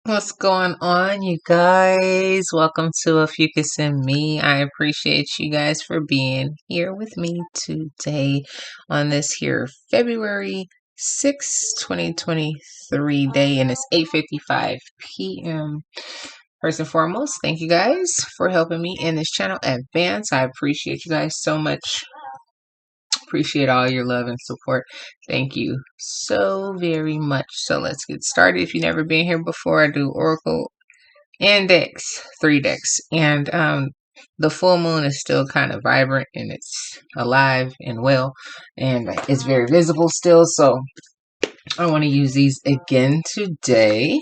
What's going on, you guys? Welcome to Ophiuchus and me. I appreciate you guys for being here with me today on this here February 6th, 2023 day, and it's 8:55 p.m. First and foremost, thank you guys for helping me in this channel advance. I appreciate you guys so much. Appreciate all your love and support. Thank you so very much. So let's get started. If you've never been here before, I do Oracle and decks, 3 decks. And the full moon is still kind of vibrant and it's alive and well, and it's very visible still. So I want to use these again today.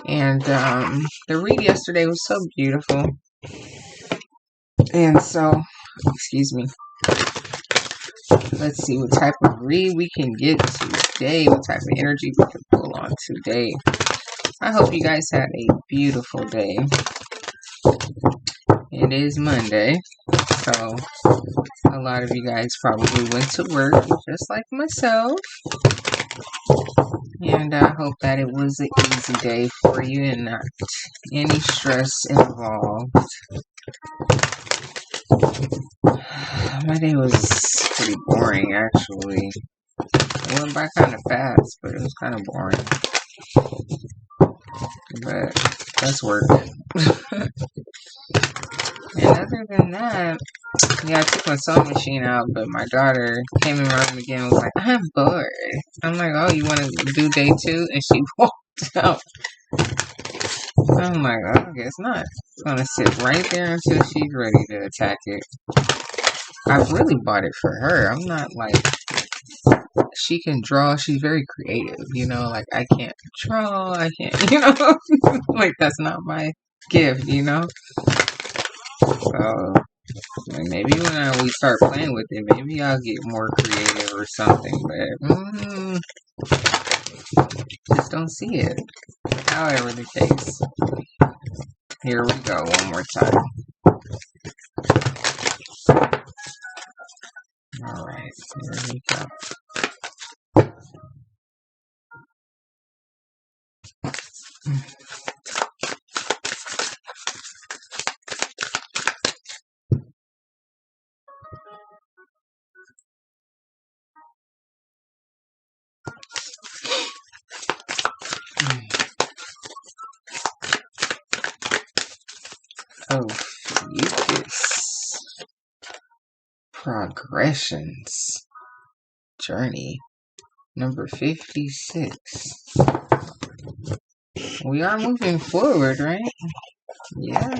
And the read yesterday was so beautiful. And so, excuse me. Let's see what type of read we can get today, what type of energy we can pull on today. I hope you guys had a beautiful day. It is Monday, so a lot of you guys probably went to work, just like myself. And I hope that it was an easy day for you and not any stress involved. My day was pretty boring, actually. It went by kind of fast, but it was kind of boring. But that's work. And other than that, yeah, I took my sewing machine out, but my daughter came in my room again and was like, I'm bored. I'm like, oh, you want to do day 2? And she walked out. I'm like, oh, I guess not. It's going to sit right there until she's ready to attack it. I really bought it for her. I'm not like, she can draw. She's very creative, you know, like I can't draw. I can't, you know, like that's not my gift, you know. So maybe when we start playing with it, maybe I'll get more creative or something. But just don't see it. However the case. Here we go one more time. Alright, here we go. Ophiuchus Progressions Journey number 56. We are moving forward, right? Yeah.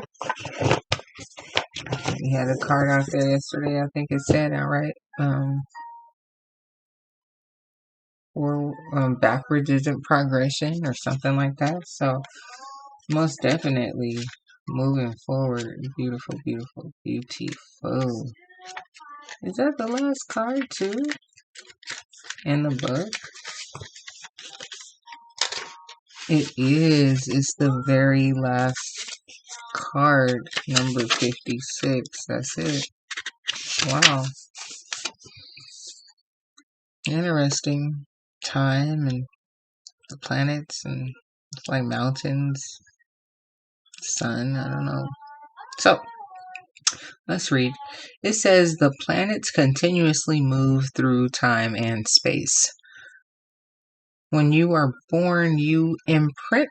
We had a card out there yesterday, I think it said, alright. Or backwards isn't progression or something like that. So most definitely moving forward. Beautiful, beautiful, beautiful. Is that the last card too? In the book? It is. It's the very last card, number 56. That's it. Wow. Interesting. Time and the planets and it's like mountains, sun, I don't know. So, let's read. It says the planets continuously move through time and space. When you are born, you imprint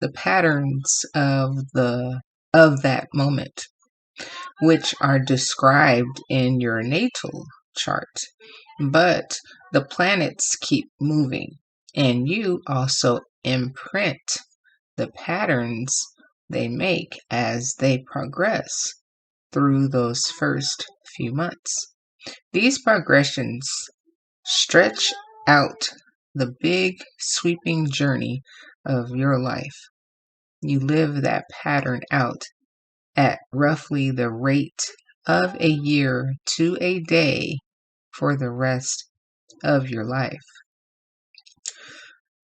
the patterns of that moment, which are described in your natal chart. But the planets keep moving, and you also imprint the patterns they make as they progress through those first few months. These progressions stretch out the big sweeping journey of your life. You live that pattern out at roughly the rate of a year to a day for the rest of your life.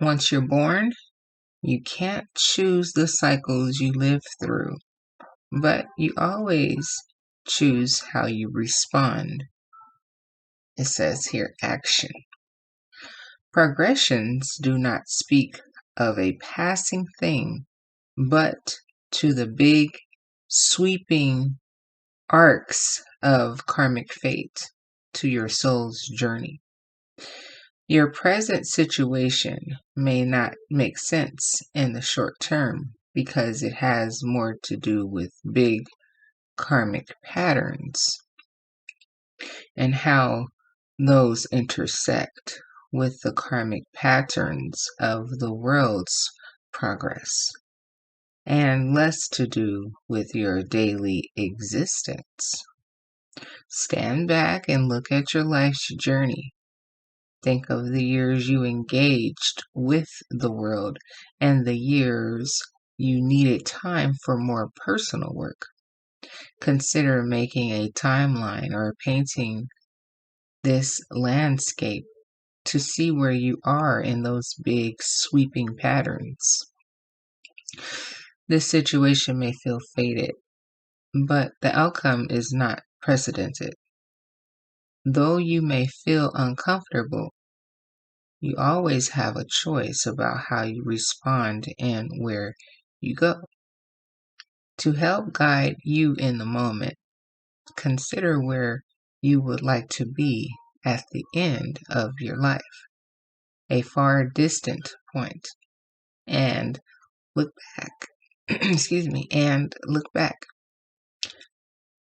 Once you're born, you can't choose the cycles you live through, but you always choose how you respond. It says here, action. Progressions do not speak of a passing thing, but to the big, sweeping arcs of karmic fate, to your soul's journey. Your present situation may not make sense in the short term because it has more to do with big karmic patterns and how those intersect with the karmic patterns of the world's progress, and less to do with your daily existence. Stand back and look at your life's journey. Think of the years you engaged with the world and the years you needed time for more personal work. Consider making a timeline or painting this landscape to see where you are in those big sweeping patterns. This situation may feel fated, but the outcome is not precedented. Though you may feel uncomfortable, you always have a choice about how you respond and where you go. To help guide you in the moment, consider where you would like to be at the end of your life, a far distant point, and look back. Excuse me, and look back.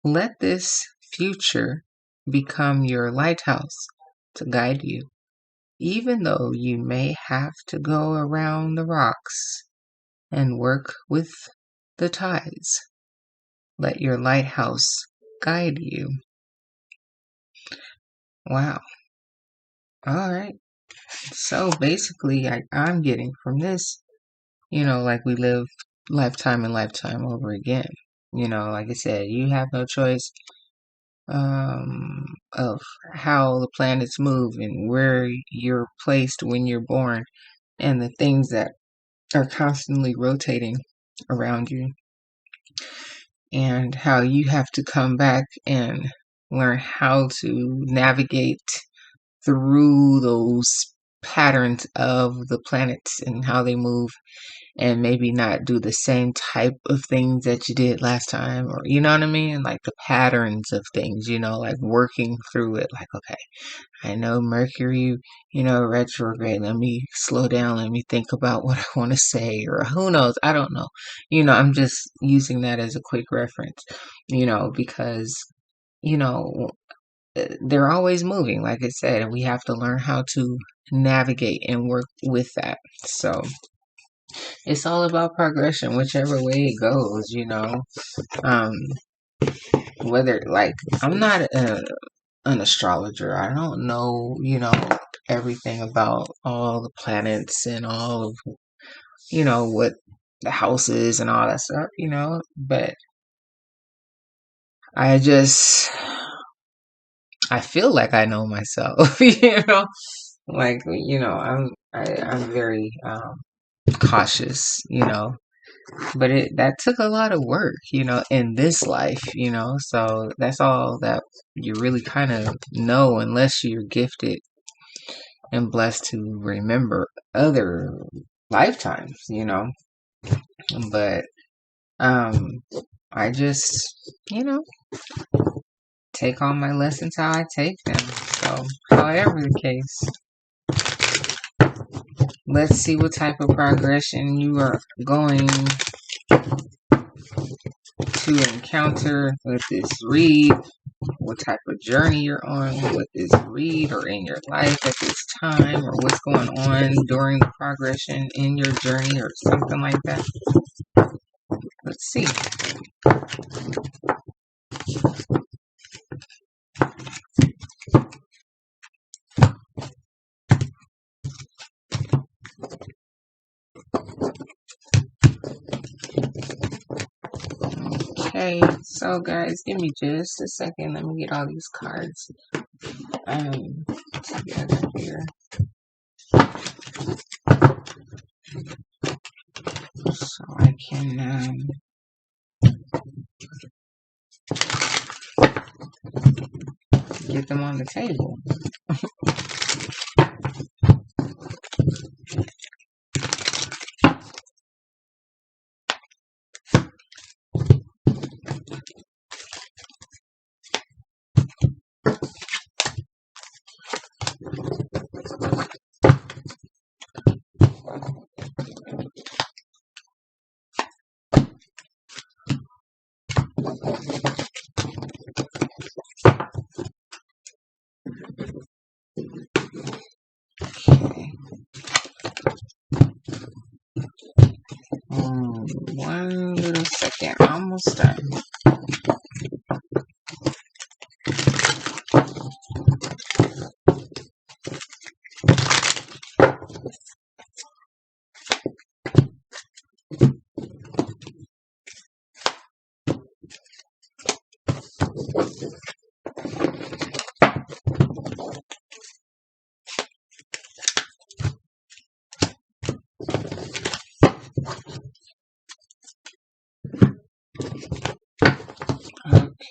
Let this future become your lighthouse to guide you, even though you may have to go around the rocks and work with the tides. Let your lighthouse guide you. Wow. All right. So basically, I'm getting from this, like we live lifetime and lifetime over again. Like I said, you have no choice of how the planets move and where you're placed when you're born and the things that are constantly rotating around you, and how you have to come back and learn how to navigate through those patterns of the planets and how they move, and maybe not do the same type of things that you did last time, or you know what I mean, like the patterns of things, like working through it, like, okay, I know Mercury, retrograde, let me slow down, let me think about what I want to say, or who knows, I don't know, I'm just using that as a quick reference, because they're always moving, like I said, and we have to learn how to navigate and work with that. So it's all about progression, whichever way it goes, Um, whether, like, I'm not an astrologer. I don't know, everything about all the planets and all of, what the houses and all that stuff, but I feel like I know myself, like, I'm very cautious, but that took a lot of work, in this life, so that's all that you really kind of know, unless you're gifted and blessed to remember other lifetimes, but I just, take all my lessons how I take them. So however the case, let's see what type of progression you are going to encounter with this read, what type of journey you're on with this read or in your life at this time, or what's going on during the progression in your journey or something like that. Let's see. Okay, so guys, give me just a second. Let me get all these cards together here, so I can get them on the table. One little second, almost done.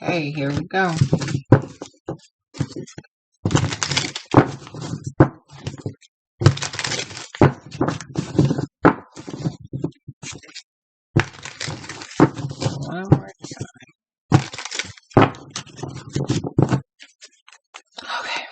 Okay, here we go. One more time. Okay.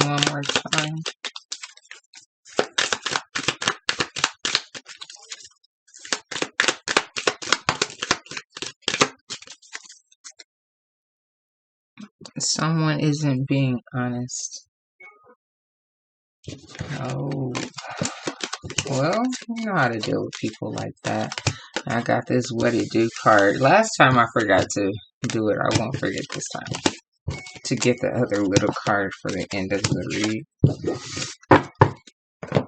One more time. Someone isn't being honest. Oh, well, you know how to deal with people like that. I got this what it do card. Last time I forgot to do it. I won't forget this time. To get the other little card for the end of the read.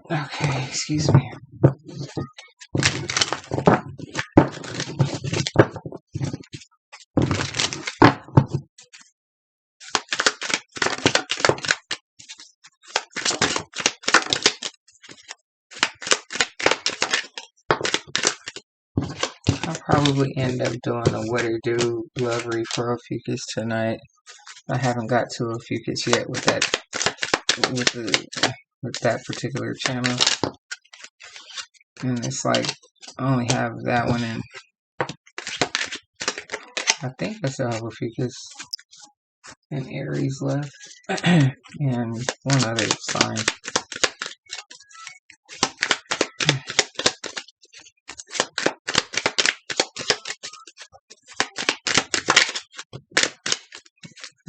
Okay, excuse me. I'll probably end up doing a what it do love read for Ophiuchus tonight. I haven't got to Ophiuchus yet with that particular channel. And it's like I only have that one in. I think I still have Ophiuchus and Aries left. And one other sign.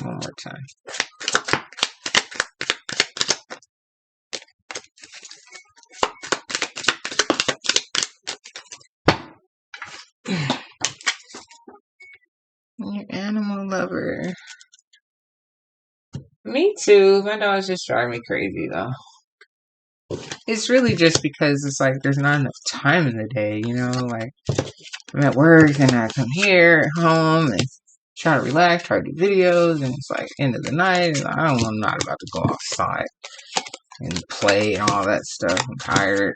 One more time. Your animal lover. Me too. My dog's just driving me crazy though. It's really just because it's like there's not enough time in the day, you know, like I'm at work and I come here at home and try to relax, try to do videos, and it's like end of the night and I'm not about to go outside and play and all that stuff. I'm tired.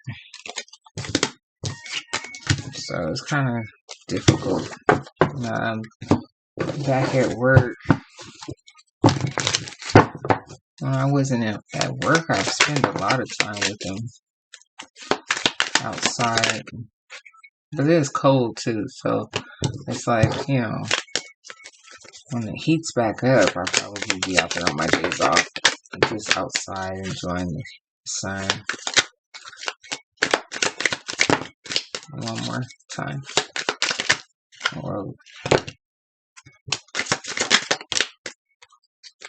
So it's kind of difficult. I'm back at work. When I wasn't at work, I'd spend a lot of time with them outside. But it is cold too, so it's like, you know, when the heat's back up, I'll probably be out there on my days off, just outside enjoying the sun. One more time. Whoa.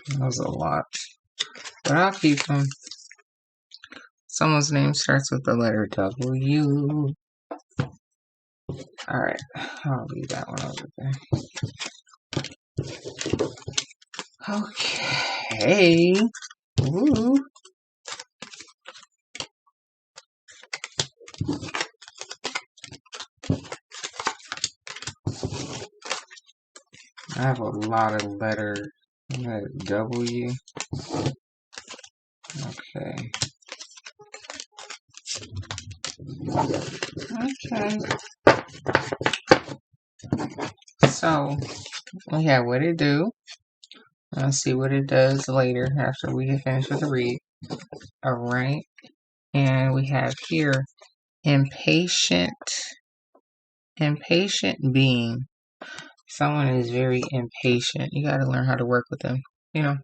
That was a lot. But I'll keep them. Someone's name starts with the letter W. Alright, I'll leave that one over there. Okay. Ooh. have a lot of letter W. Okay. Okay. So we have what it do. Let's see what it does later after we get finished with the read. Alright. And we have here impatient being. Someone is very impatient. You got to learn how to work with them, you know.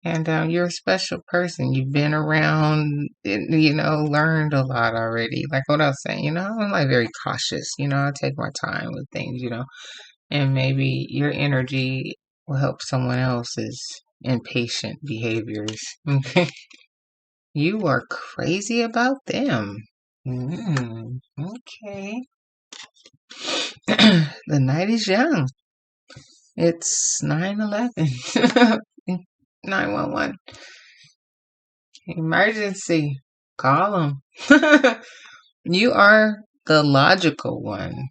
And you're a special person. You've been around, learned a lot already. Like what I was saying, I'm like very cautious. I take my time with things, and maybe your energy will help someone else's impatient behaviors. Okay. You are crazy about them. Okay. The night is young. It's 9/11. 911. Emergency. Call them. You are the logical one.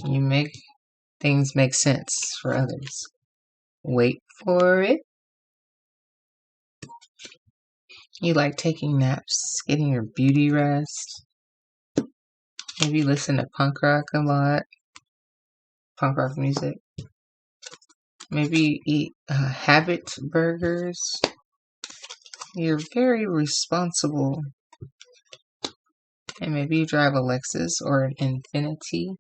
You make things make sense for others. Wait for it. You like taking naps, getting your beauty rest. Maybe listen to punk rock a lot. Punk rock music. Maybe eat habit burgers. You're very responsible. And maybe you drive a Lexus or an Infiniti.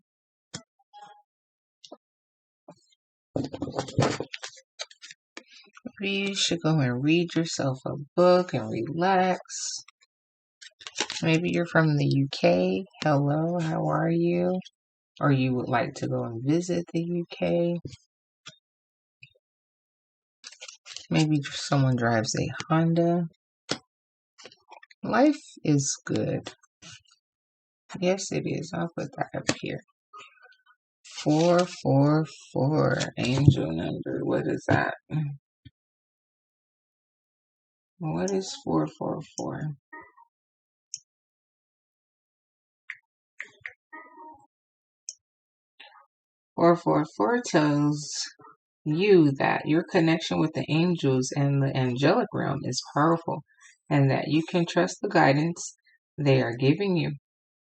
Maybe you should go and read yourself a book and relax. Maybe you're from the UK. Hello, how are you? Or you would like to go and visit the UK. Maybe someone drives a Honda. Life is good. Yes, it is. I'll put that up here. 444, angel number. What is that? What is 444? Four tells you that your connection with the angels and the angelic realm is powerful, and that you can trust the guidance they are giving you.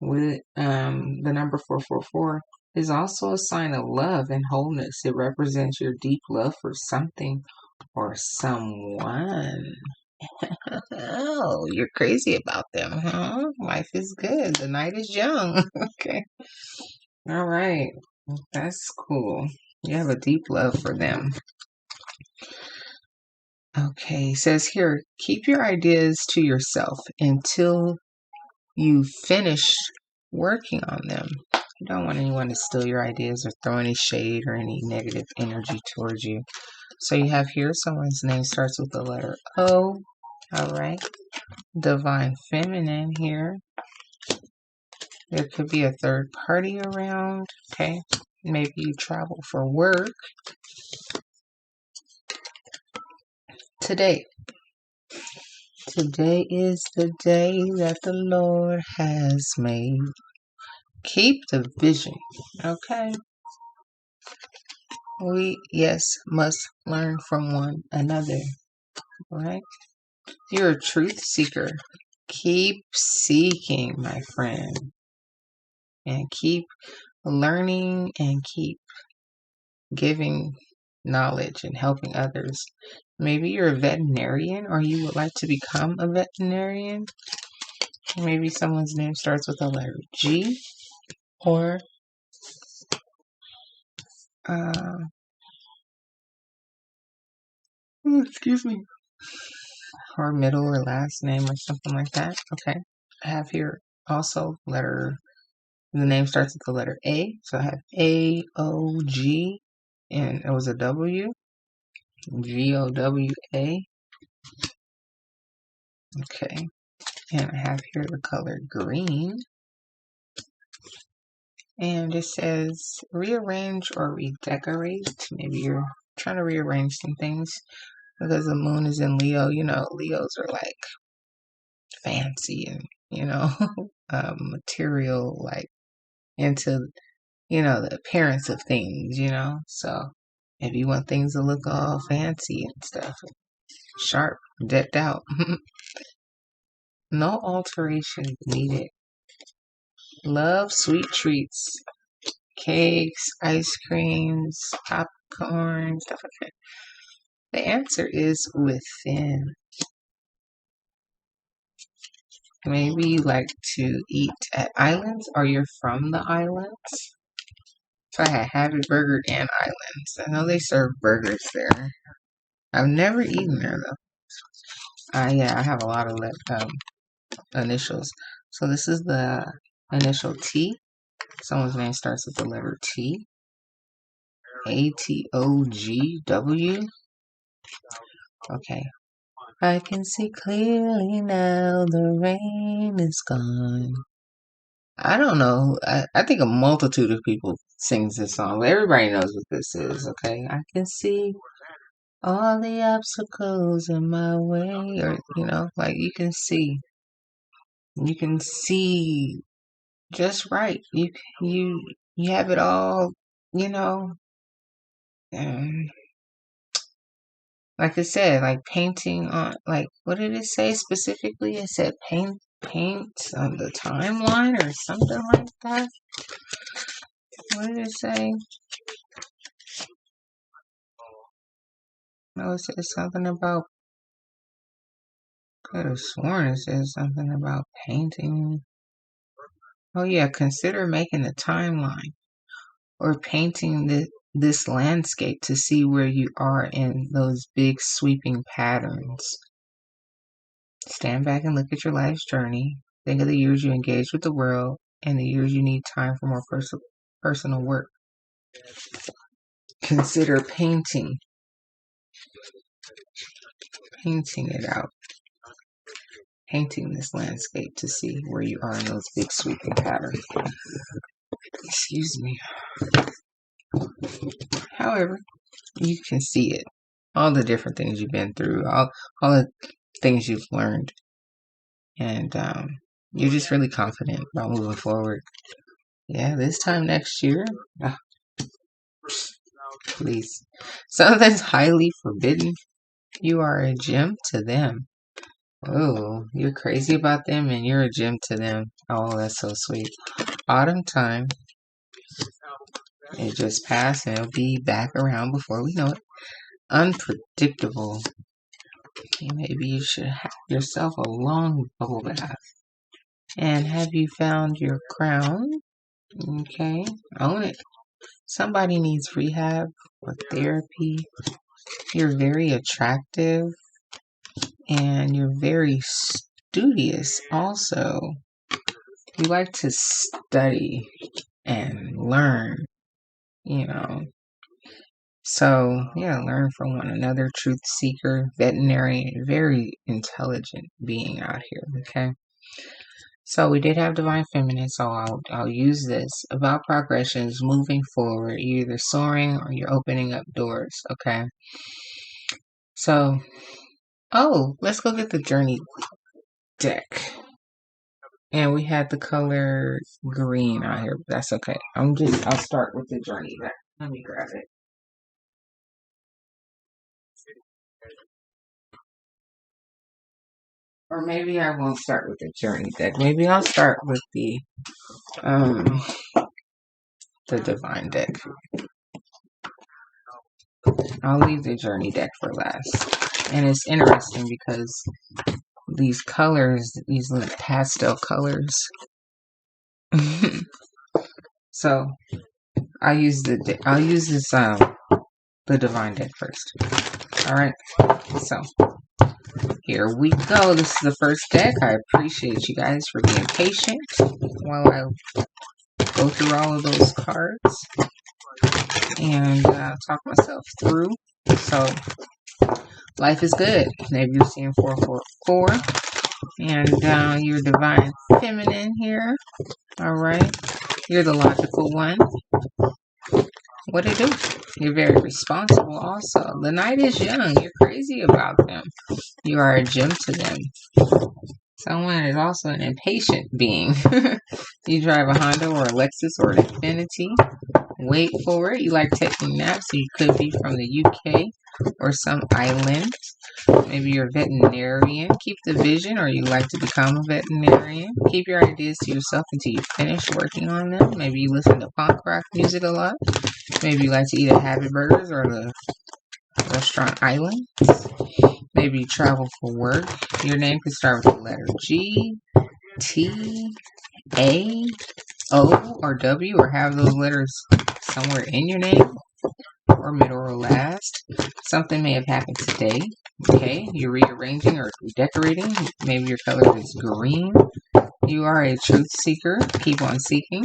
With the number 444 is also a sign of love and wholeness. It represents your deep love for something or someone. Oh, you're crazy about them, huh? Life is good. The night is young. Okay. All right. That's cool. You have a deep love for them. Okay. It says here, keep your ideas to yourself until you finish working on them. You don't want anyone to steal your ideas or throw any shade or any negative energy towards you. So you have here someone's name starts with the letter O. All right. Divine Feminine here. There could be a third party around. Okay. Maybe you travel for work. Today is the day that the Lord has made. Keep the vision. Okay. We, must learn from one another. Right? You're a truth seeker. Keep seeking, my friend. And keep learning and keep giving knowledge and helping others. Maybe you're a veterinarian or you would like to become a veterinarian. Maybe someone's name starts with the letter G or excuse me, or middle or last name or something like that. Okay. I have here also the name starts with the letter A. So I have AOG and it was a W. GOWA. Okay. And I have here the color green. And it says rearrange or redecorate. Maybe you're trying to rearrange some things because the moon is in Leo. Leos are like fancy and, material, like into the appearance of things, So if you want things to look all fancy and stuff, sharp, decked out, no alterations needed. Love sweet treats, cakes, ice creams, popcorn, stuff like that. The answer is within. Maybe you like to eat at islands or you're from the islands. So I had Habit Burger and Islands. I know they serve burgers there. I've never eaten there though. Yeah, I have a lot of initials. So this is the initial T. Someone's name starts with the letter T. ATOGW. Okay. I can see clearly now the rain is gone. I don't know. I think a multitude of people sings this song. Everybody knows what this is, okay? I can see all the obstacles in my way, or like you can see just right. You have it all, and like I said, like painting on, like, what did it say specifically? It said paint on the timeline or something like that. What did it say? No, it says something about, could have sworn it says something about painting. Oh yeah, consider making a timeline or painting this landscape to see where you are in those big sweeping patterns. Stand back and look at your life's journey. Think of the years you engaged with the world and the years you need time for more personal work. Consider painting it out. Painting this landscape to see where you are in those big sweeping patterns. Excuse me. However, you can see it. All the different things you've been through, all the things you've learned. And you're just really confident about moving forward. Yeah, this time next year, please. Something's highly forbidden. You are a gem to them. Oh, you're crazy about them and you're a gem to them. Oh, that's so sweet. Autumn time. It just passed and it'll be back around before we know it. Unpredictable. Maybe you should have yourself a long bubble bath. And have you found your crown? Okay, own it. Somebody needs rehab or therapy. You're very attractive and you're very studious also. You like to study and learn, So, yeah, learn from one another. Truth seeker, veterinarian, very intelligent being out here, okay? So we did have Divine Feminine, so I'll use this. About progressions, moving forward, you're either soaring or you're opening up doors, okay? So, let's go get the journey deck. And we had the color green out here, but that's okay. I'll start with the journey deck. Let me grab it. Or maybe I won't start with the journey deck. Maybe I'll start with the divine deck. I'll leave the journey deck for last. And it's interesting because these colors, these little pastel colors. So I'll use the divine deck first. Alright. So here we go. This is the first deck. I appreciate you guys for being patient while I go through all of those cards and talk myself through. So, life is good. Maybe you're seeing 444. And you're divine feminine here. Alright. You're the logical one. What do you do? You're very responsible also. The night is young. You're crazy about them. You are a gem to them. Someone is also an impatient being. You drive a Honda or a Lexus or an Infiniti. Wait for it. You like taking naps, so you could be from the UK or some island. Maybe you're a veterinarian. Keep the vision, or you like to become a veterinarian. Keep your ideas to yourself until you finish working on them. Maybe you listen to punk rock music a lot. Maybe you like to eat at Habit Burgers or the Restaurant Island. Maybe you travel for work. Your name could start with the letter G, T, A, O, or W, or have those letters somewhere in your name, or middle or last. Something may have happened today. Okay, you're rearranging or redecorating. Maybe your color is green. You are a truth seeker. Keep on seeking.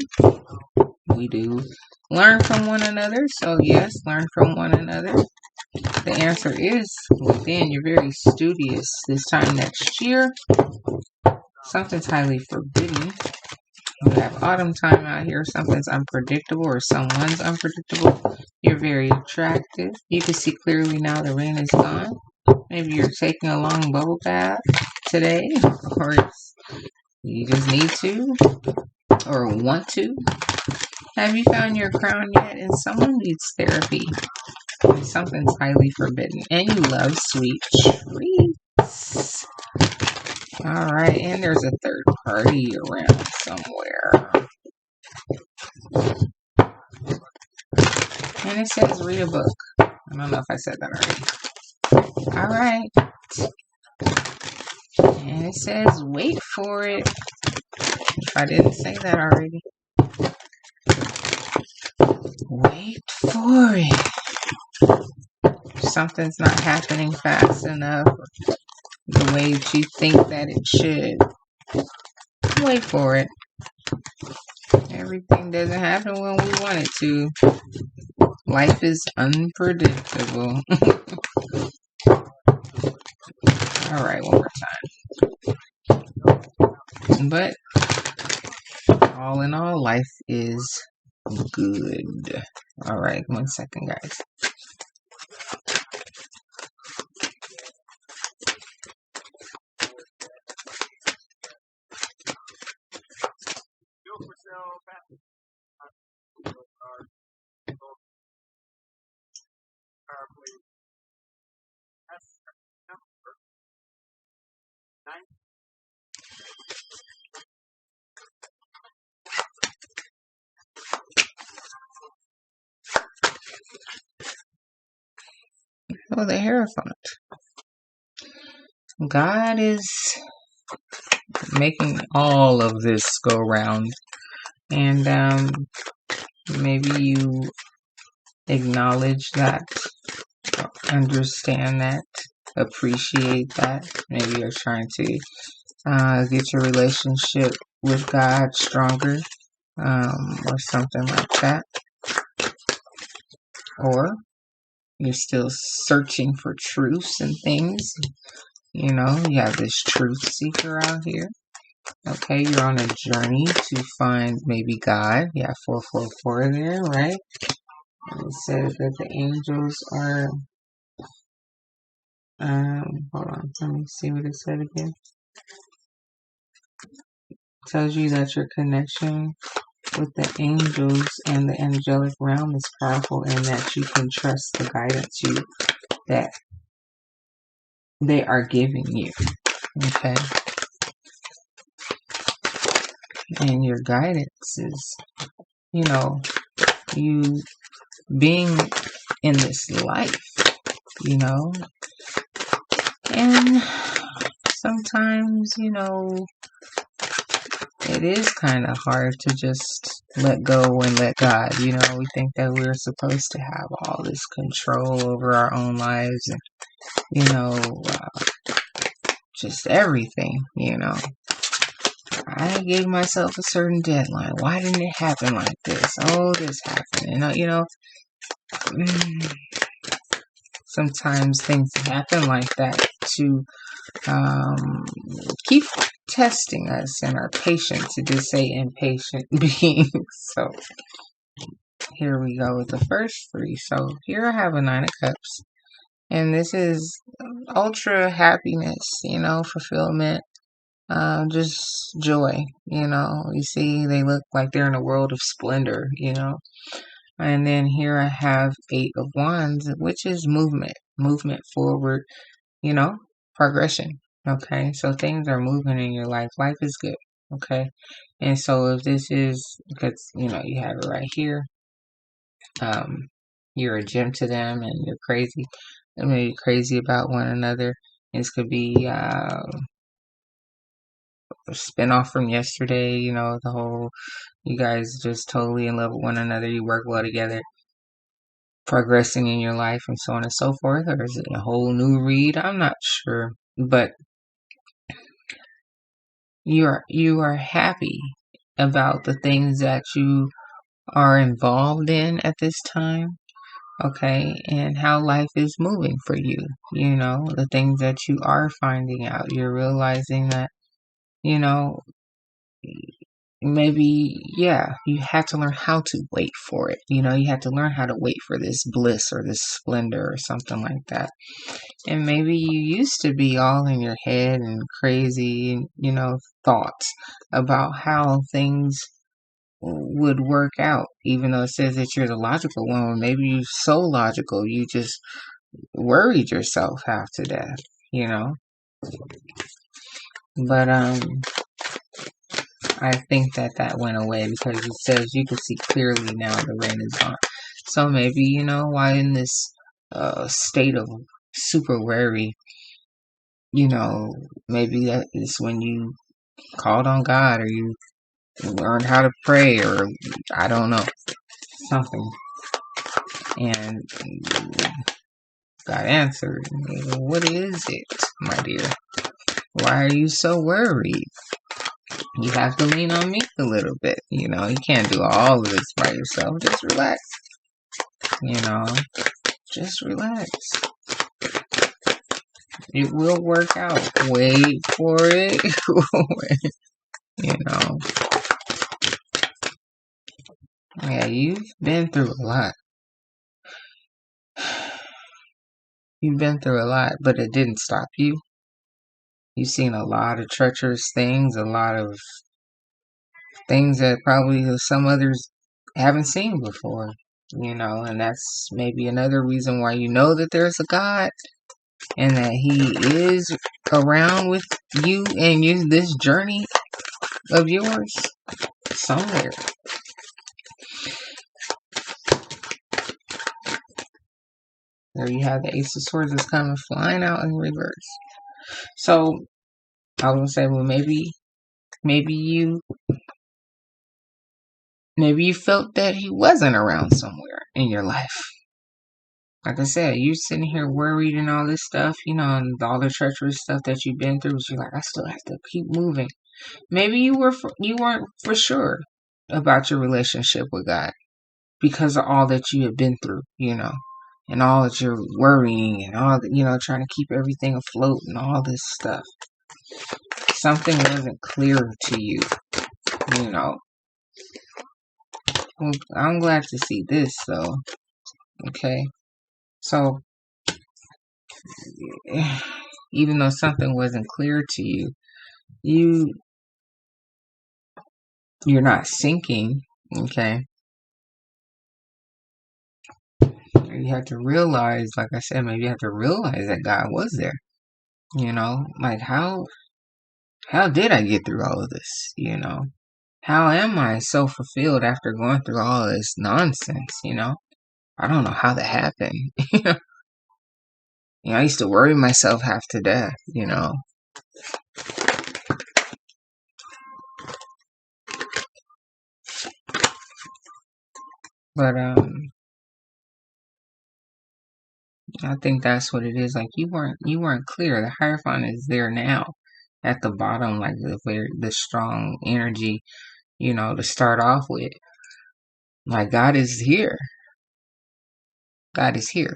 We do learn from one another. So yes, learn from one another. The answer is within. You're very studious this time next year. Something's highly forbidden. You have autumn time out here. Something's unpredictable or someone's unpredictable. You're very attractive. You can see clearly now the rain is gone. Maybe you're taking a long bubble bath today, or you just need to or want to. Have you found your crown yet? And someone needs therapy. And something's highly forbidden. And you love sweet treats. Alright, and there's a third party around somewhere. And it says read a book. I don't know if I said that already. Alright. And it says wait for it. If I didn't say that already. Wait for it. Something's not happening fast enough the way that you think that it should. Wait for it. Everything doesn't happen when we want it to. Life is unpredictable. Alright, one more time. But all in all, life is good. Alright, 1 second, guys. Oh, the Hierophant. God is making all of this go round. And maybe you acknowledge that, understand that, appreciate that. Maybe you're trying to get your relationship with God stronger, or something like that. Or you're still searching for truths and things. You know, you have this truth seeker out here. Okay, you're on a journey to find maybe God. Yeah, 444 there, right? And it says that the angels are, hold on, let me see what it said again. It tells you that your connection with the angels and the angelic realm is powerful, and that you can trust the guidance that they are giving you. Okay. And your guidance is, you know, you being in this life, you know. And sometimes, you know, it is kind of hard to just let go and let God. You know, we think that we're supposed to have all this control over our own lives and, you know, just everything, you know. I gave myself a certain deadline. Why didn't it happen like this? Oh, this happened. And, you know, sometimes things happen like that to keep testing us and our patience, to just say impatient beings. So here we go with the first three. So here I have a 9 of Cups, and this is ultra happiness, you know, fulfillment, just joy, you see they look like they're in a world of splendor. And then here I have Eight of Wands, which is movement forward, you know, progression. Okay, so things are moving in your life. Life is good. Okay, and so if this is because you have it right here, you're a gem to them, and you're crazy. I mean, you're crazy about one another. This could be a spinoff from yesterday. The whole you guys just totally in love with one another. You work well together, progressing in your life, and so on and so forth. Or is it a whole new read? I'm not sure, but you are happy about the things that you are involved in at this time, okay, and how life is moving for you. The things that you are finding out, you're realizing that, you know, maybe, yeah, you have to learn how to wait for it. You have to learn how to wait for this bliss or this splendor or something like that. And maybe you used to be all in your head and crazy, thoughts about how things would work out, even though it says that you're the logical one. Maybe you're so logical, you just worried yourself half to death, you know. But I think that went away because it says you can see clearly now the rain is gone. So maybe, while in this state of super worry, maybe that is when you called on God or you learned how to pray or I don't know, something. And got answered. What is it, my dear? Why are you so worried? You have to lean on me a little bit. You can't do all of this by yourself. Just relax. Just relax. It will work out. Wait for it. Yeah, you've been through a lot. You've been through a lot, but it didn't stop you. You've seen a lot of treacherous things, a lot of things that probably some others haven't seen before, and that's maybe another reason why that there's a God and that He is around with you and this journey of yours somewhere. There you have the Ace of Swords that's coming flying out in reverse. So I was gonna say, well, maybe you felt that He wasn't around somewhere in your life. Like I said, you sitting here worried and all this stuff, and all the treacherous stuff that you've been through. You're like, I still have to keep moving. Maybe you weren't for sure about your relationship with God because of all that you have been through, and all that you're worrying and all that, trying to keep everything afloat and all this stuff. Something wasn't clear to you, Well, I'm glad to see this, though. Okay, so even though something wasn't clear to you, you're not sinking, okay? You have to realize, like I said, maybe you have to realize that God was there. Like how did I get through all of this? How am I so fulfilled after going through all this nonsense? I don't know how that happened. I used to worry myself half to death. But I think that's what it is. Like you weren't clear. The Hierophant is there now at the bottom, like the strong energy, to start off with. Like God is here. God is here,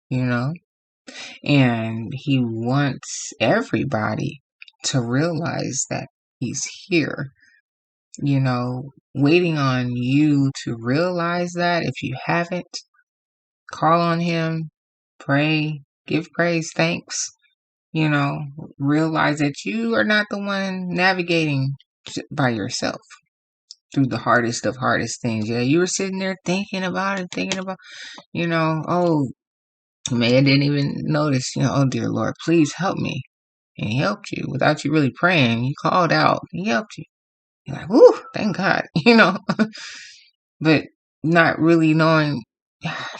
and He wants everybody to realize that He's here. Waiting on you to realize that. If you haven't, call on Him, pray, give praise, thanks, realize that you are not the one navigating by yourself through the hardest of hardest things. Yeah, you were sitting there thinking about it, oh, man didn't even notice, oh dear Lord, please help me. And he helped you without you really praying. He called out, he helped you. You're like, whoo, thank God, but not really knowing,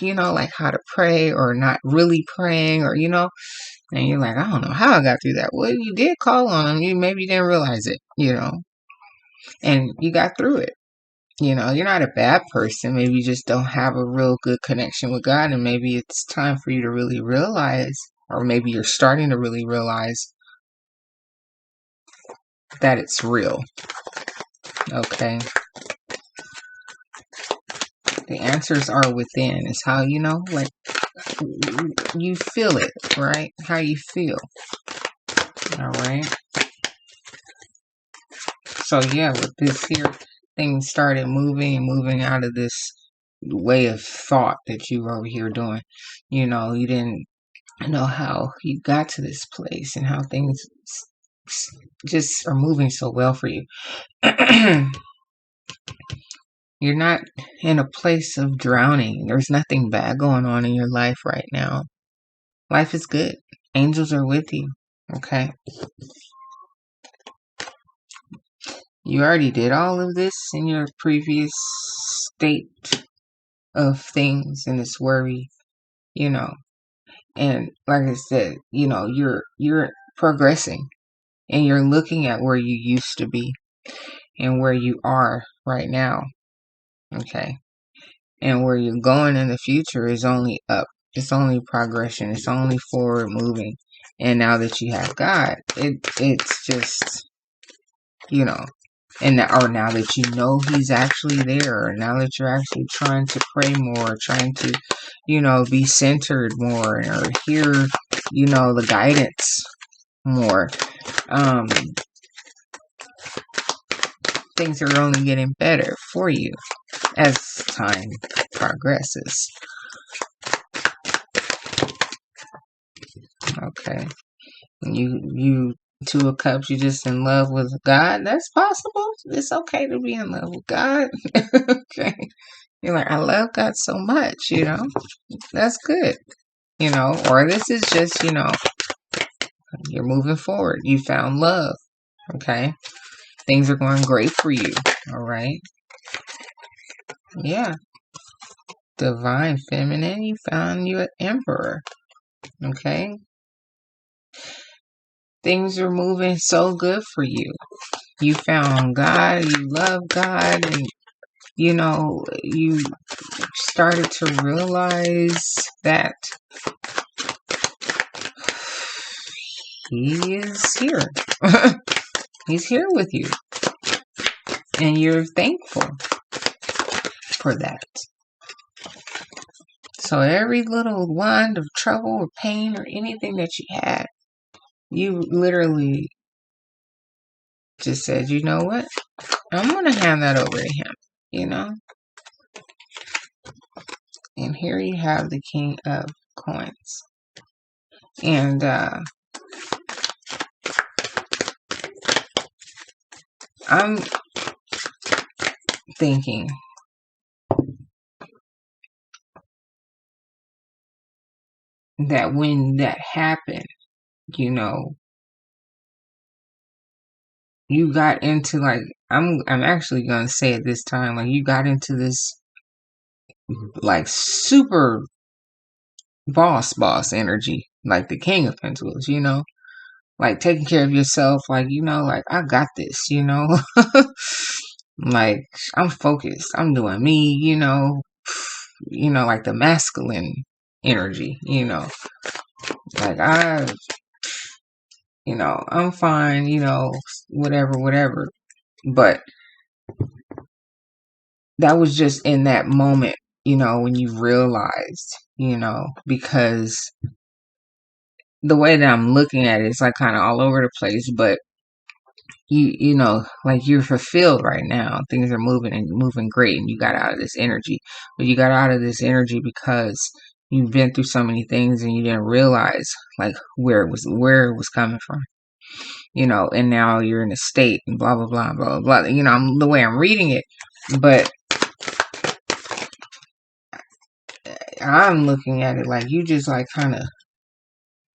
like how to pray or not really praying or, and you're like, I don't know how I got through that. Well, you did call on him. Maybe you didn't realize it, and you got through it. You're not a bad person. Maybe you just don't have a real good connection with God, and maybe it's time for you to really realize, or maybe you're starting to really realize that it's real. Okay. The answers are within. It's how, like you feel it, right? How you feel. All right. So yeah, with this here, things started moving out of this way of thought that you were over here doing. You didn't know how you got to this place and how things just are moving so well for you. You're not in a place of drowning. There's nothing bad going on in your life right now. Life is good. Angels are with you. Okay. You already did all of this in your previous state of things and this worry, and like I said, you're progressing and you're looking at where you used to be and where you are right now. Okay. And where you're going in the future is only up. It's only progression. It's only forward moving. And now that you have God, it's just, and now that you know he's actually there, or now that you're actually trying to pray more, trying to, be centered more, or hear, the guidance more, things are only getting better for you as time progresses. Okay. You Two of Cups, you just in love with God. That's possible. It's okay to be in love with God. Okay. You're like, I love God so much, That's good. Or this is just, you're moving forward. You found love. Okay. Things are going great for you. All right. Yeah. Divine Feminine, you found you an Emperor. Okay. Things are moving so good for you. You found God, you love God, and you started to realize that he is here. He's here with you. And you're thankful for that. So every little wand of trouble or pain or anything that you had, you literally just said, you know what? I'm going to hand that over to him, And here you have the King of Coins. And I'm thinking that when that happened, you got into like, I'm actually gonna say it this time, like you got into this like super boss energy, like the King of Pentacles, like taking care of yourself, like like I got this, like I'm focused, I'm doing me, like the masculine energy, like I'm fine, whatever. But that was just in that moment, when you realized, because the way that I'm looking at it, it's like kind of all over the place, but like you're fulfilled right now. Things are moving and moving great, and you got out of this energy. But you got out of this energy because you've been through so many things and you didn't realize like where it was coming from. And now you're in a state and blah blah blah blah blah. The way I'm reading it, but I'm looking at it like you just like kind of,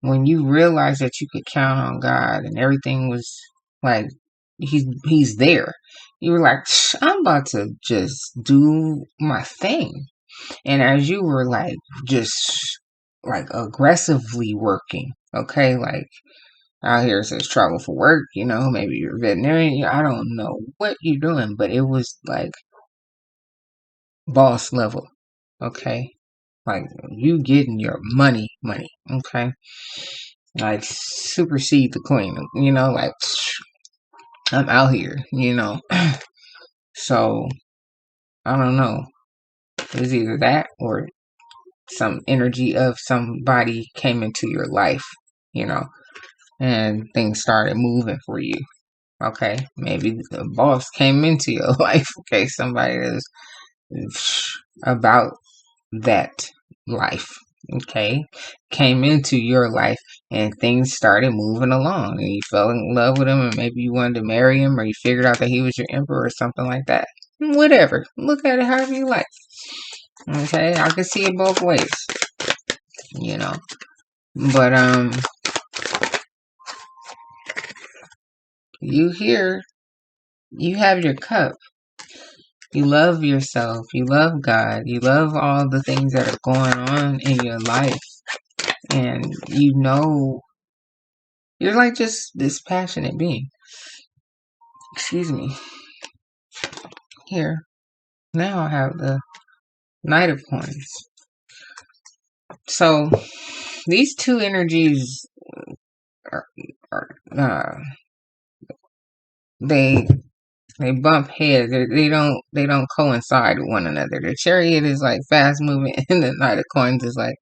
when you realize that you could count on God and everything was like he's there, you were like, I'm about to just do my thing. And as you were like just like aggressively working, okay, like out here it says travel for work, maybe you're a veterinarian, I don't know what you're doing, but it was like boss level, okay? Like you getting your money, okay? Like supersede the queen, like I'm out here, So I don't know. It was either that or some energy of somebody came into your life, and things started moving for you. Okay, maybe the boss came into your life. Okay, somebody that's about that life. Okay, came into your life and things started moving along and you fell in love with him and maybe you wanted to marry him or you figured out that he was your emperor or something like that. Whatever. Look at it however you like. Okay, I can see it both ways. But you here, you have your cup. You love yourself. You love God. You love all the things that are going on in your life. And you're like just this passionate being. Excuse me. Here. Now I have the Knight of Coins. So these two energies they bump heads. They don't coincide with one another. The Chariot is like fast movement and the Knight of Coins is like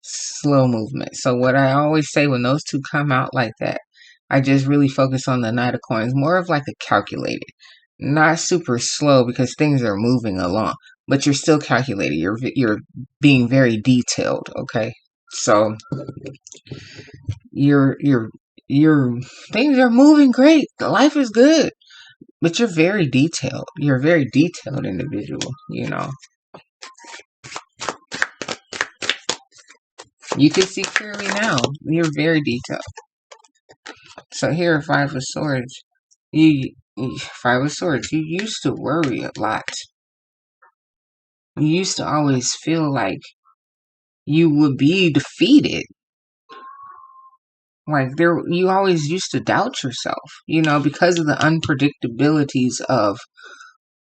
slow movement. So what I always say when those two come out like that, I just really focus on the Knight of Coins, more of like a calculated, not super slow because things are moving along, but you're still calculated. You're being very detailed. Okay, so your things are moving great. The life is good, but you're very detailed. You're a very detailed individual. You can see clearly now. You're very detailed. So here, Five of Swords. Five of Swords. You used to worry a lot. You used to always feel like you would be defeated. Like you always used to doubt yourself, because of the unpredictabilities of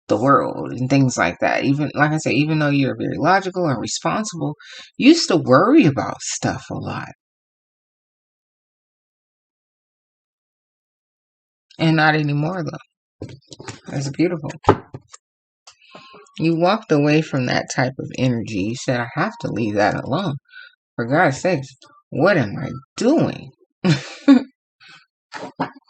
the world and things like that. Even like I say, even though you're very logical and responsible, you used to worry about stuff a lot. And not anymore though. That's beautiful. You walked away from that type of energy. You said, I have to leave that alone. For God's sakes, what am I doing?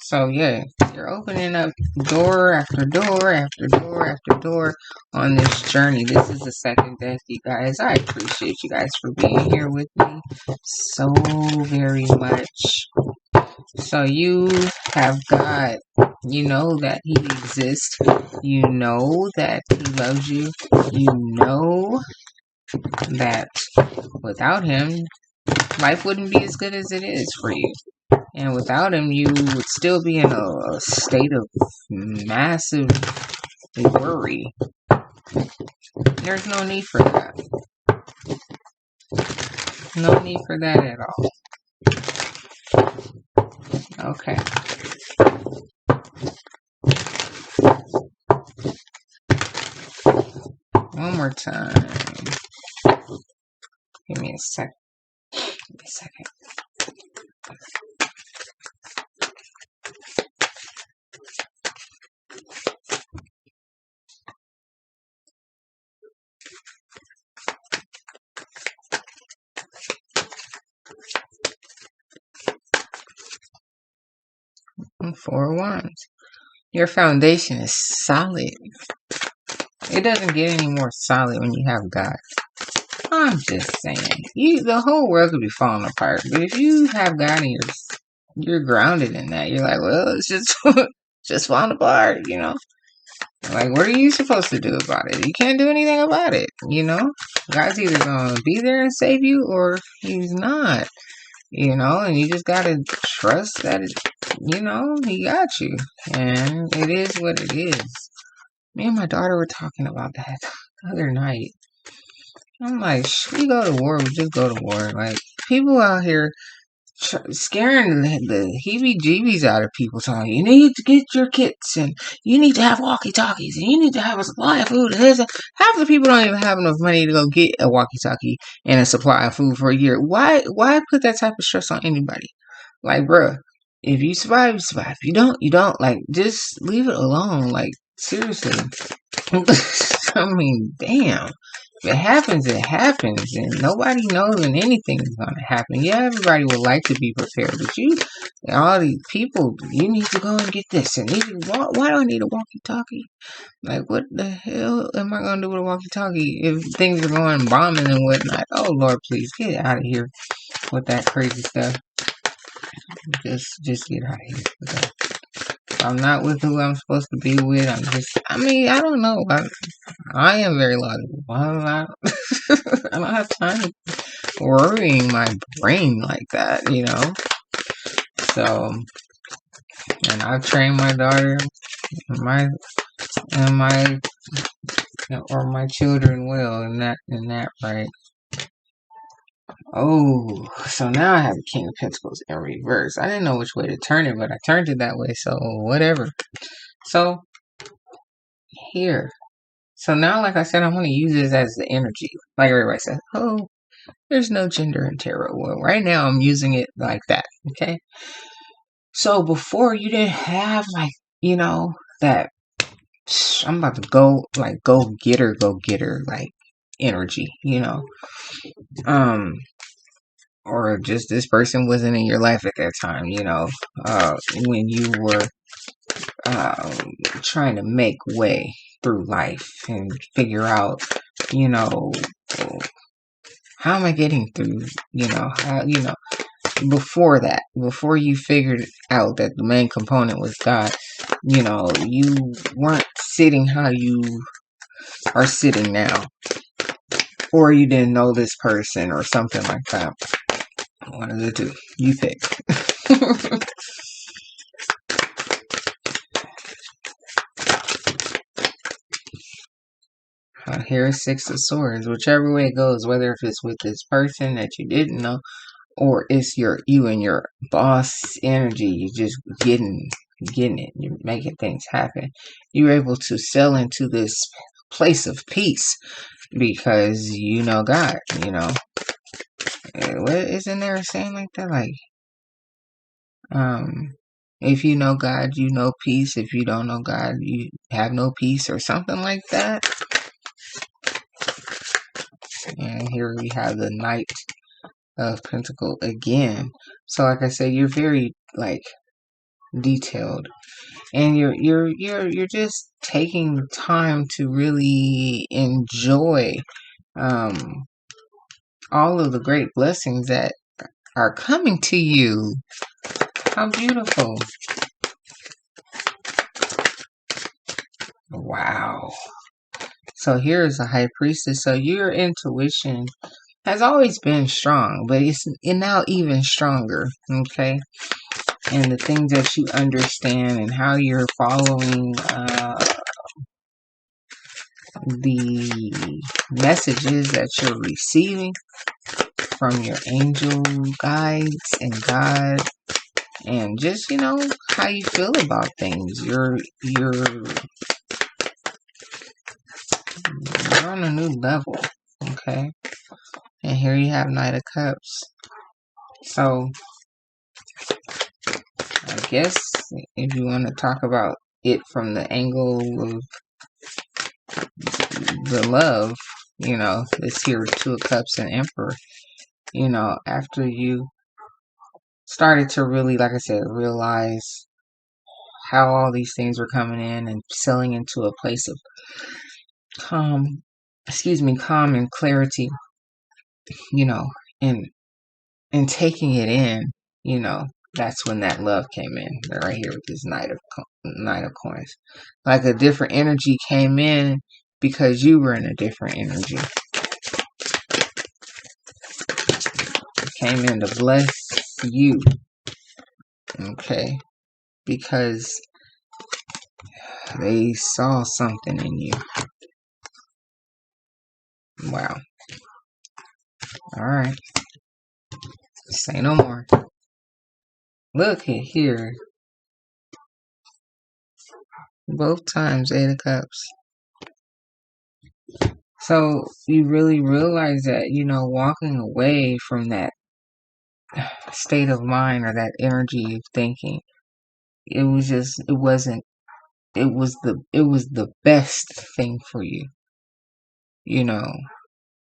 So yeah, you're opening up door after door after door after door on this journey. This is the second deck, you guys. I appreciate you guys for being here with me so very much. So you have God. You know that He exists. You know that He loves you. You know that without Him, life wouldn't be as good as it is for you. And without Him, you would still be in a state of massive worry. There's no need for that. No need for that at all. Okay. One more time. Give me a sec. Give me a second. Four of Wands. Your foundation is solid. It doesn't get any more solid when you have God. I'm just saying, the whole world could be falling apart, but if you have God and you're grounded in that, you're like, well, it's just just falling apart, Like, what are you supposed to do about it? You can't do anything about it, God's either gonna be there and save you, or He's not, And you just gotta trust that, He got you, and it is what it is. Me and my daughter were talking about that the other night. I'm like, should we go to war? We just go to war. Like, people out here scaring the heebie-jeebies out of people, telling you need to get your kits, and you need to have walkie-talkies, and you need to have a supply of food. Half the people don't even have enough money to go get a walkie-talkie and a supply of food for a year. Why put that type of stress on anybody? Like, bruh, if you survive, you survive. If you don't, you don't. Like, just leave it alone. Like, seriously. I mean, damn. If it happens, it happens, and nobody knows when anything is going to happen. Yeah, everybody would like to be prepared, but all these people, you need to go and get this, and why do I need a walkie-talkie? Like, what the hell am I going to do with a walkie-talkie if things are going bombing and whatnot? Oh, Lord, please, get out of here with that crazy stuff. Just get out of here with that. I'm not with who I'm supposed to be with. I don't know. I am very logical. I don't have time worrying my brain like that, So, and I've trained my daughter, my children well in that right. Oh, so now I have the King of Pentacles in reverse. I didn't know which way to turn it, but I turned it that way, so whatever. So, here. So now, like I said, I'm going to use this as the energy. Like everybody says, oh, there's no gender in tarot. Well, right now I'm using it like that, okay? So before you didn't have, like, that I'm about to go get her, like, energy, or just this person wasn't in your life at that time, when you were trying to make way through life and figure out, how am I getting through, before you figured out that the main component was God, you weren't sitting how you are sitting now, or you didn't know this person or something like that. One of the two. You pick. Here is Six of Swords. Whichever way it goes, whether if it's with this person that you didn't know, or it's you and your boss energy, you just getting it. You're making things happen. You're able to sell into this place of peace because you know God, What isn't there a saying like that? Like, if you know God, you know peace. If you don't know God, you have no peace, or something like that. And here we have the Knight of Pentacles again. So, like I said, you're very, like, detailed, and you're just taking time to really enjoy all of the great blessings that are coming to you. How beautiful. Wow. So here's a High Priestess. So your intuition has always been strong, but it's now even stronger, okay? And the things that you understand and how you're following the messages that you're receiving from your angel guides and God, and just, how you feel about things. You're on a new level, okay? And here you have Knight of Cups. So, I guess if you want to talk about it from the angle of the love, this here Two of Cups and Emperor, after you started to really, like I said, realize how all these things were coming in and selling into a place of calm and clarity, you know, and taking it in, you know, that's when that love came in. Right here with this Knight of Coins, like a different energy came in because you were in a different energy. It came in to bless you, okay, because they saw something in you. Wow. All right. Say no more. Look at here. Both times, 8 of Cups. So you really realize that, you know, walking away from that state of mind or that energy of thinking, it was the best thing for you. You know,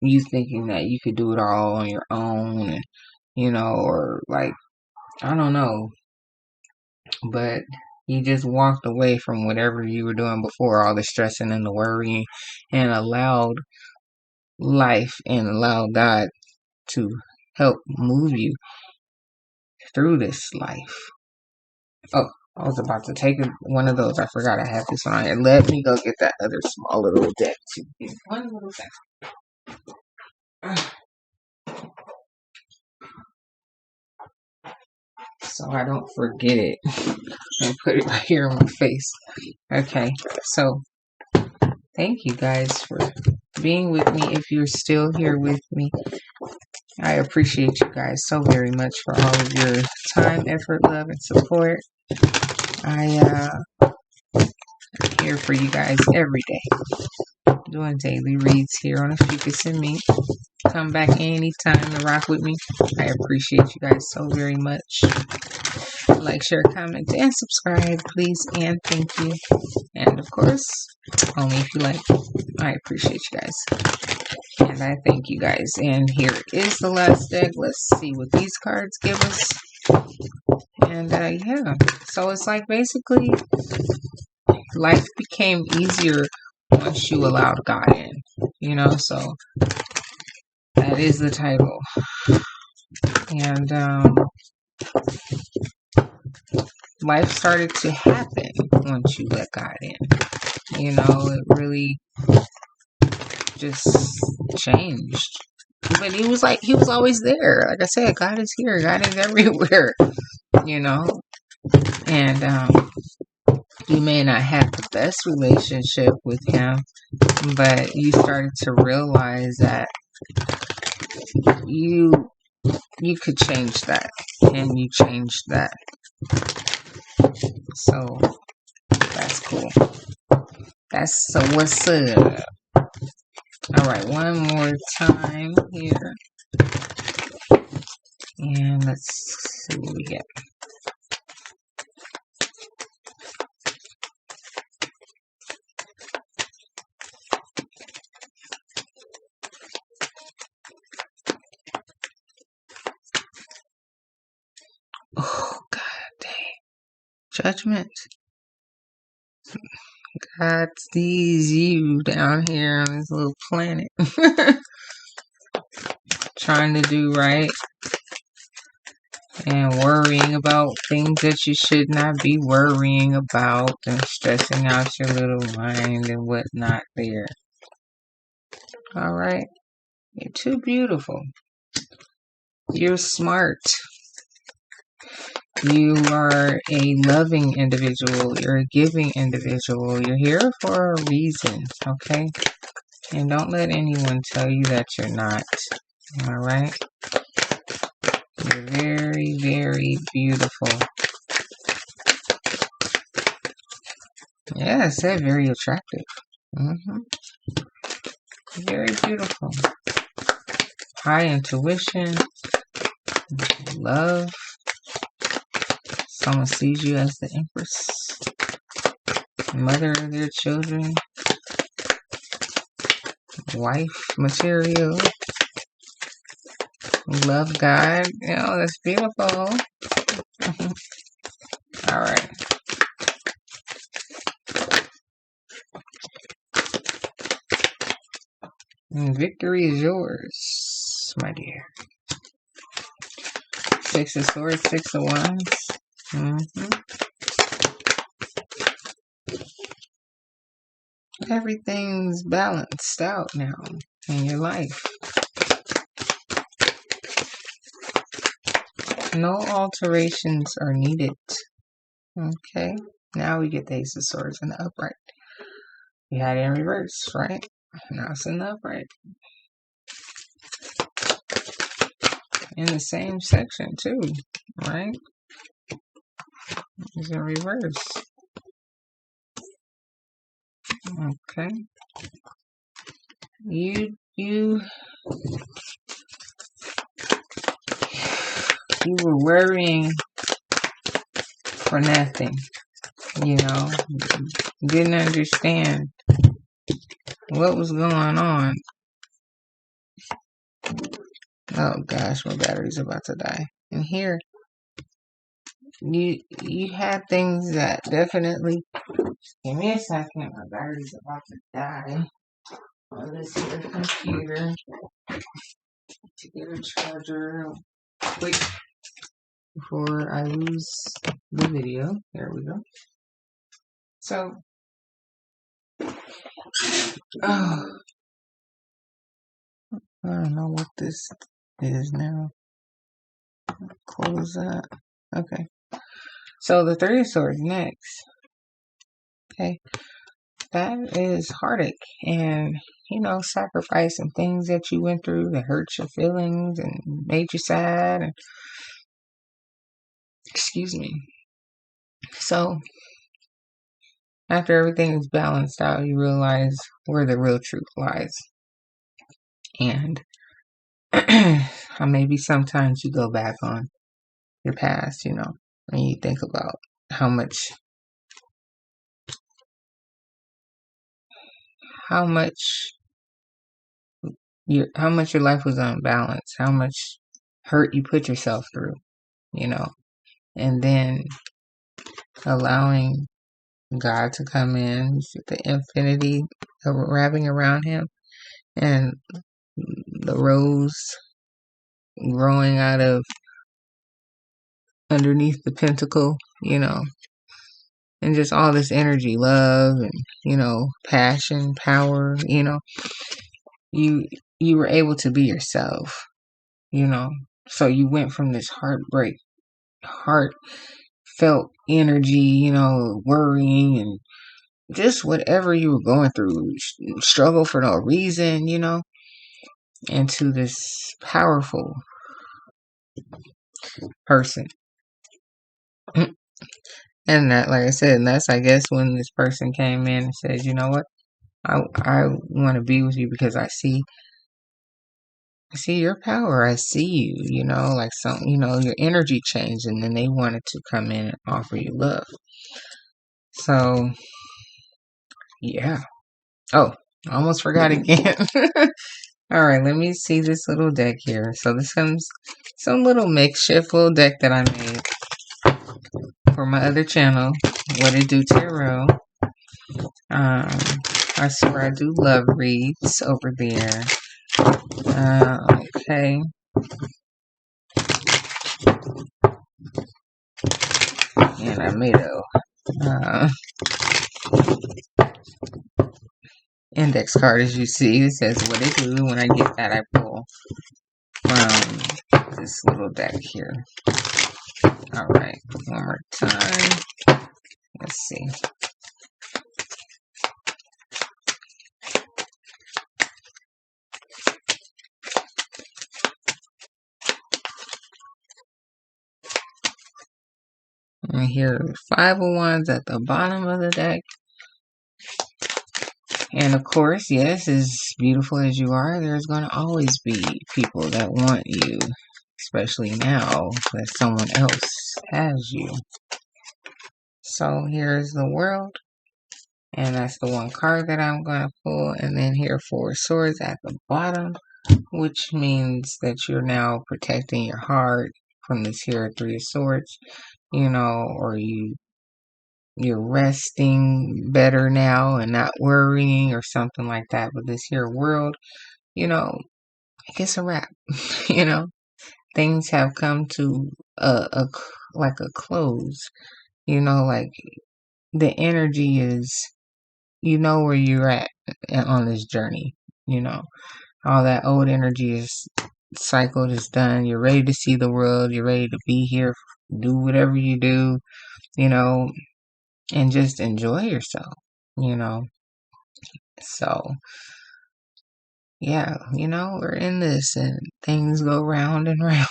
you thinking that you could do it all on your own, and, you know, or like, I don't know, but you just walked away from whatever you were doing before, all the stressing and the worrying, and allowed life and allowed God to help move you through this life. Oh, I was about to take one of those. I forgot I had this one on here. Let me go get that other small little deck too. One little second. So I don't forget it. And put it right here on my face. Okay, so thank you guys for being with me. If you're still here with me, I appreciate you guys so very much for all of your time, effort, love, and support. I'm here for you guys every day, doing daily reads here on Ophiuchus and me. Come back anytime to rock with me. I appreciate you guys so very much. Like, share, comment, and subscribe, please, and thank you. And of course, only if you like. I appreciate you guys. And I thank you guys. And here is the last deck. Let's see what these cards give us. And yeah, so it's like basically life became easier once you allowed God in, you know, so that is the title. And life started to happen once you let God in, you know, it really just changed. But he was always there. Like I said, God is here. God is everywhere, you know. And you may not have the best relationship with him, but you started to realize that you could change that, and you changed that. So that's cool. That's so what's up. All right, one more time here, and let's see what we get. Oh, God dang. Judgment. God sees you down here on this little planet. Trying to do right and worrying about things that you should not be worrying about and stressing out your little mind and whatnot there. Alright? You're too beautiful. You're smart. You are a loving individual. You're a giving individual. You're here for a reason, okay? And don't let anyone tell you that you're not. Alright? You're very, very beautiful. Yeah, I said very attractive. Very beautiful. High intuition. Love. Someone sees you as the Empress. Mother of their children. Wife material. Love God. You know, that's beautiful. Alright. Victory is yours. my dear. Six of Swords, Six of Wands. Everything's balanced out now in your life. No alterations are needed. Okay, now we get the Ace of Swords in the upright. You had it in reverse, right? Now it's in the upright. In the same section too, right? It's in reverse. Okay. You were worrying for nothing, you know. Didn't understand what was going on. Oh gosh, my battery's about to die. And here, you had things that definitely. Give me a second, my battery's about to die. On this here computer to get a charger quick before I lose the video. There we go. So, I don't know what this is now. Close that. Okay. So the Three of Swords next. Okay. That is heartache and, sacrifice and things that you went through that hurt your feelings and made you sad. And, excuse me. So, after everything is balanced out, you realize where the real truth lies. And maybe sometimes you go back on your past, and you think about how much your life was unbalanced, how much hurt you put yourself through, and then allowing God to come in, the infinity wrapping around him, and the rose growing out of underneath the pentacle, and just all this energy, love, and, passion, power, you were able to be yourself, so you went from this heartfelt energy, worrying and just whatever you were going through, struggle for no reason, into this powerful person. And that, like I said, and that's, I guess, when this person came in and said, you know what, I want to be with you because I see your power. I see you, like your energy changed, and then they wanted to come in and offer you love. So, yeah. Oh, I almost forgot again. All right, let me see this little deck here. So this comes some little makeshift little deck that I made for my other channel, What It Do Tarot. I swear I do love reads over there. Okay. And I made a index card, as you see. It says what it do. When I get that, I pull from this little deck here. Alright, one more time. Let's see. And here, 5 of Wands at the bottom of the deck. And of course, yes, as beautiful as you are, there's going to always be people that want you, especially now that someone else has you. So here's the World, and that's the one card that I'm going to pull. And then here, 4 of Swords at the bottom, which means that you're now protecting your heart from this here 3 of Swords, or you're resting better now and not worrying or something like that. But this here World, it's a wrap. You know, things have come to like a close. You know, like the energy is, you know, where you're at on this journey. You know, all that old energy is cycled, is done. You're ready to see the world. You're ready to be here, do whatever you do, you know, and just enjoy yourself, you know. So, yeah, you know, we're in this and things go round and round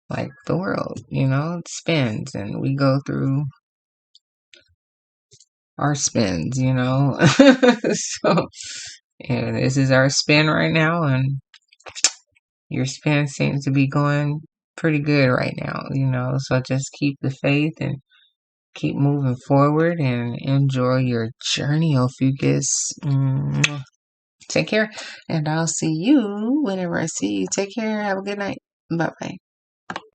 like the world, you know, it spins and we go through our spins, you know. So, and this is our spin right now, and your spin seems to be going pretty good right now, you know. So just keep the faith and keep moving forward and enjoy your journey, Ophiuchus. Take care, and I'll see you whenever I see you. Take care. Have a good night. Bye bye.